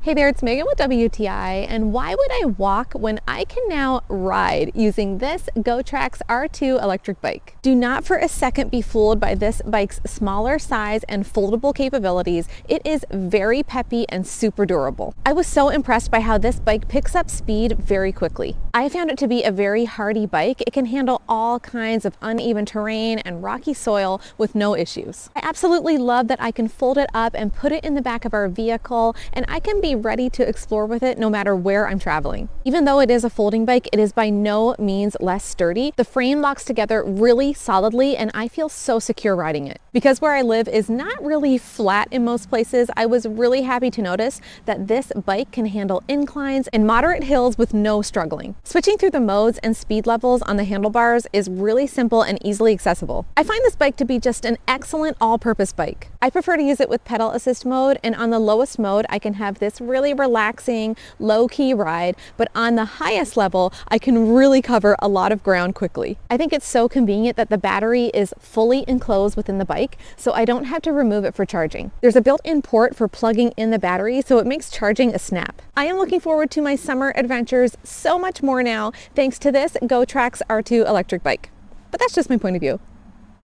Hey there, it's Megan with WTI, and why would I walk when I can now ride using this Gotrax R2 electric bike? Do not for a second be fooled by this bike's smaller size and foldable capabilities. It is very peppy and super durable. I was so impressed by how this bike picks up speed very quickly. I found it to be a very hardy bike. It can handle all kinds of uneven terrain and rocky soil with no issues. I absolutely love that I can fold it up and put it in the back of our vehicle, and I can be ready to explore with it no matter where I'm traveling. Even though it is a folding bike, it is by no means less sturdy. The frame locks together really solidly, and I feel so secure riding it. Because where I live is not really flat in most places, I was really happy to notice that this bike can handle inclines and moderate hills with no struggling. Switching through the modes and speed levels on the handlebars is really simple and easily accessible. I find this bike to be just an excellent all-purpose bike. I prefer to use it with pedal assist mode, and on the lowest mode I can have this really relaxing, low-key ride, but on the highest level I can really cover a lot of ground quickly. I think it's so convenient that the battery is fully enclosed within the bike, so I don't have to remove it for charging. There's a built-in port for plugging in the battery, so it makes charging a snap. I am looking forward to my summer adventures so much more now thanks to this Gotrax R2 electric bike. But that's just my point of view.